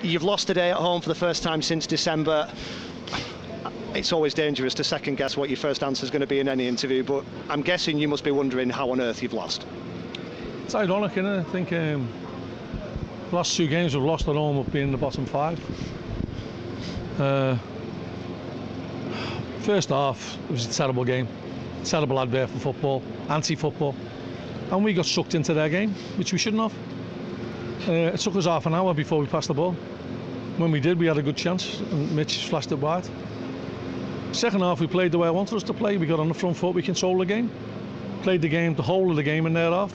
You've lost today at home for the first time since December. It's always dangerous to second guess what your first answer is going to be in any interview, but I'm guessing you must be wondering how on earth you've lost. It's ironic, isn't it? I think the last 2 games we've lost at home have been in the bottom 5. First half, it was a terrible game, terrible advert for football, anti-football, and we got sucked into their game, which we shouldn't have. It took us half an hour before we passed the ball. When we did, we had a good chance, and Mitch flashed it wide. Second half, we played the way I wanted us to play. We got on the front foot, we controlled the game, played the game, the whole of the game in their half.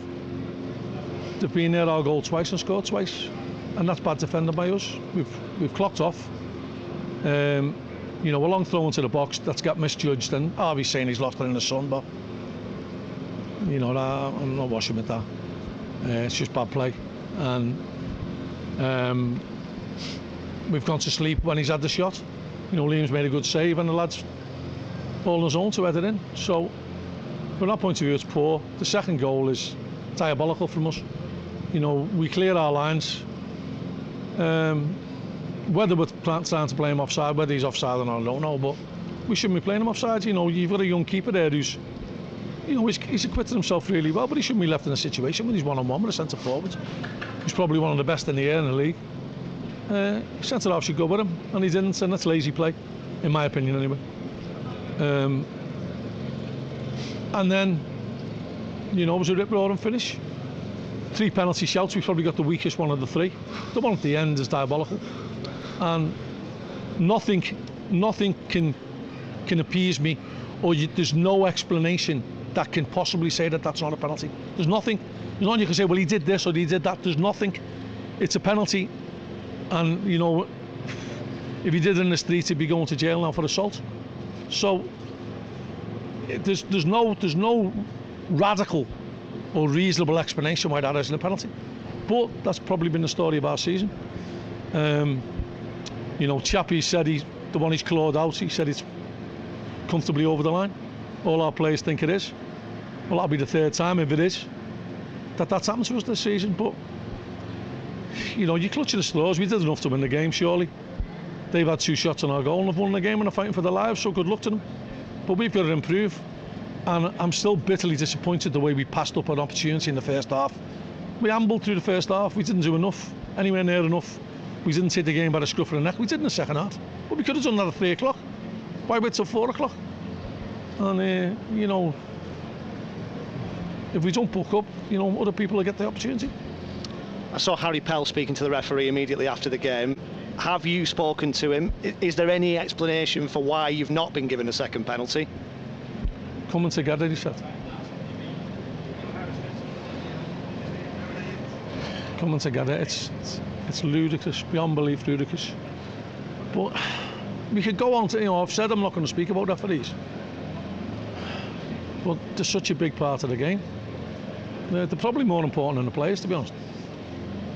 They've been near our goal twice and scored twice, and that's bad defending by us. We've clocked off. A long throw into the box that's got misjudged, and Harvey's saying he's lost it in the sun, but I'm not washing with that. It's just bad play, and we've gone to sleep when he's had the shot. Liam's made a good save, and the lad's all on his own to head it in. So from that point of view, it's poor. The second goal is diabolical from us. We clear our lines. Whether we're trying to play him offside, whether he's offside or not, I don't know, but we shouldn't be playing him offside. You've got a young keeper there who's, he's acquitted himself really well, but he shouldn't be left in a situation when he's one-on-one with a centre forward. He's probably one of the best in the air in the league. Centre half should go with him, and he didn't, and that's lazy play, in my opinion anyway. And then, it was a rip-roaring finish. 3 penalty shouts, we probably got the weakest one of the 3. The one at the end is diabolical, and nothing can appease me, or there's no explanation that can possibly say that that's not a penalty. There's nothing. There's nothing you can say, well, he did this or he did that. There's nothing. It's a penalty, and if he did it in the street, he'd be going to jail now for assault. So there's no radical or reasonable explanation why that isn't a penalty. But that's probably been the story of our season. Chappie said the one he's clawed out, he said it's comfortably over the line. All our players think it is. Well, that'll be the 3rd time, if it is, that's happened to us this season. But you're clutching the straws. We did enough to win the game, surely. They've had 2 shots on our goal and have won the game and are fighting for their lives, so good luck to them. But we've got to improve, and I'm still bitterly disappointed the way we passed up an opportunity in the first half. We ambled through the first half. We didn't do enough, anywhere near enough. We didn't take the game by the scruff of the neck. We did in the second half, but we could have done that at 3 o'clock. Why wait till 4 o'clock? And if we don't book up, other people will get the opportunity. I saw Harry Pell speaking to the referee immediately after the game. Have you spoken to him? Is there any explanation for why you've not been given a second penalty? Coming together, he said. Coming together, it's ludicrous, beyond belief ludicrous. But we could go on to, I've said I'm not going to speak about referees, but they're such a big part of the game. They're probably more important than the players, to be honest.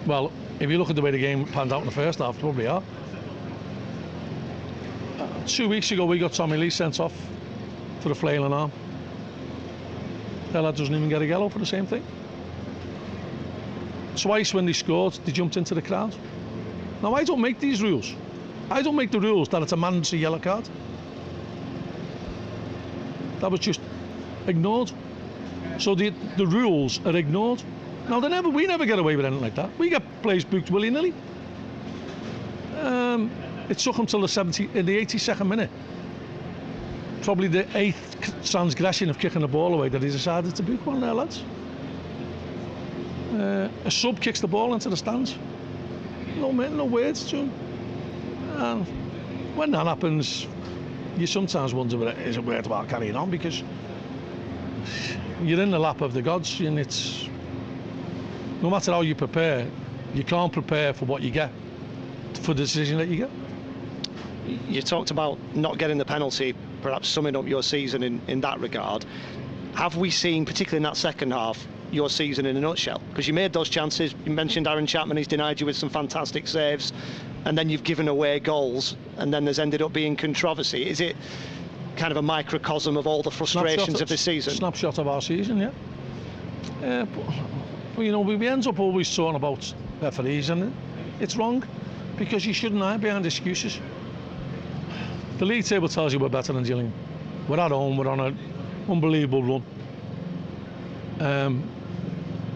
Well, if you look at the way the game panned out in the first half, they probably are. 2 weeks ago, we got Tommy Lee sent off for a flailing arm. That lad doesn't even get a yellow for the same thing. Twice when they scored, they jumped into the crowd. Now, I don't make these rules. I don't make the rules that it's a mandatory yellow card. That was just ignored. So the rules are ignored. Now, we never get away with anything like that. We get players booked willy-nilly. It took him till in the 82nd minute, probably the 8th transgression of kicking the ball away, that he decided to book one of their lads. A sub kicks the ball into the stands. No words to him. And when that happens, you sometimes wonder, is it worthwhile carrying on, because you're in the lap of the gods, and it's, no matter how you prepare, you can't prepare for what you get, for the decision that you get. You talked about not getting the penalty, perhaps summing up your season in that regard. Have we seen, particularly in that second half, your season in a nutshell? Because you made those chances. You mentioned Aaron Chapman, he's denied you with some fantastic saves, and then you've given away goals, and then there's ended up being controversy. Is it kind of a microcosm of all the frustrations of this season? Snapshot of our season, yeah. But we end up always talking about referees, and it's wrong. because you shouldn't hide behind excuses. The league table tells you we're better than Gillingham. We're at home, we're on an unbelievable run.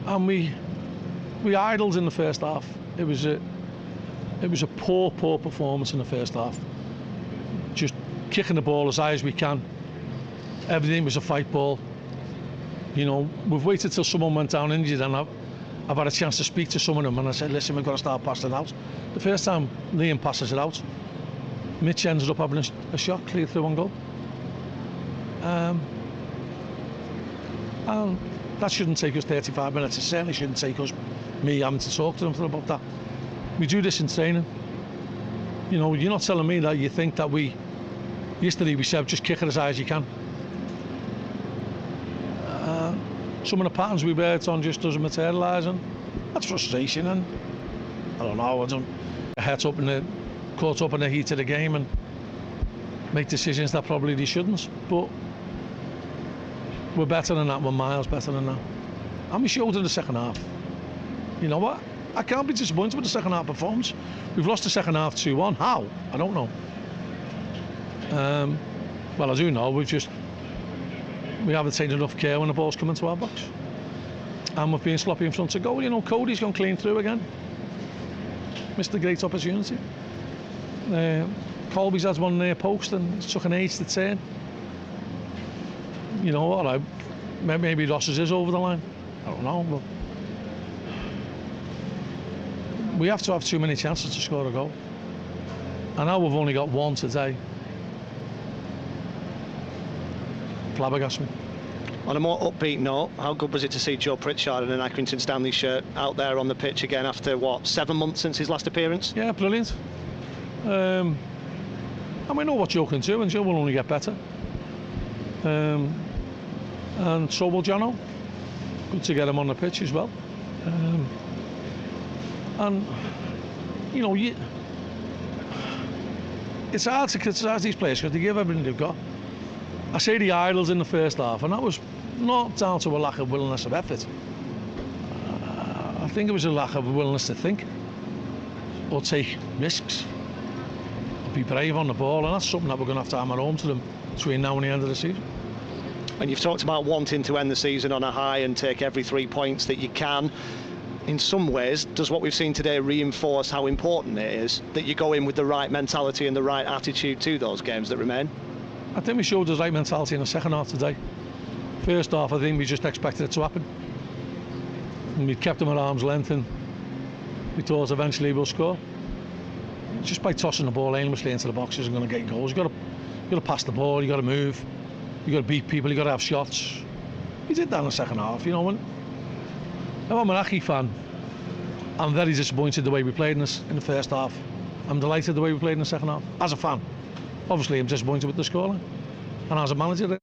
And we idled in the first half. It was a poor performance in the first half. Just kicking the ball as high as we can. Everything was a fight ball. You know, we've waited till someone went down injured, and I've had a chance to speak to some of them, and I said, listen, we've got to start passing it out. The first time Liam passes it out, Mitch ended up having a shot clear through one goal. And that shouldn't take us 35 minutes. It certainly shouldn't take us, me having to talk to them about that. We do this in training. You know, you're not telling me that you think that yesterday we said just kick it as high as you can. Some of the patterns we worked on just doesn't materialise, and that's frustration. And I don't know, I don't get caught up in the heat of the game and make decisions that probably they shouldn't. But we're better than that. We're miles better than that. And we showed in the second half. You know what? I can't be disappointed with the second half performance. We've lost the second half 2-1. How? I don't know. Well, I do know. We haven't taken enough care when the ball's come into our box. And we've been sloppy in front of goal. You know, Cody's gone clean through again. Missed a great opportunity. Colby's had one near post and it took an age to turn. You know what? Maybe Ross's is over the line. I don't know. But we have to have too many chances to score a goal. And now we've only got one today. Flabbergasted me. On a more upbeat note, how good was it to see Joe Pritchard in an Accrington Stanley shirt out there on the pitch again after, 7 months since his last appearance? Yeah, brilliant. And we know what Joe can do, and Joe will only get better. And so will Jono. Good to get him on the pitch as well. And, you know, it's hard to criticise these players because they give everything they've got. I say the idles in the first half, and that was not down to a lack of willingness of effort. I think it was a lack of willingness to think or take risks or be brave on the ball, and that's something that we're going to have to hammer home to them between now and the end of the season. And you've talked about wanting to end the season on a high and take every 3 points that you can. In some ways, does what we've seen today reinforce how important it is that you go in with the right mentality and the right attitude to those games that remain? I think we showed the right mentality in the second half today. First half, I think we just expected it to happen. And we kept them at arm's length, and we thought eventually we'll score. Just by tossing the ball aimlessly into the box isn't going to get goals. You've got to pass the ball, you've got to move, you've got to beat people, you've got to have shots. We did that in the second half, you know. When I'm an Aki fan, I'm very disappointed the way we played in the first half. I'm delighted the way we played in the second half. As a fan, obviously I'm disappointed with the scoreline. And as a manager,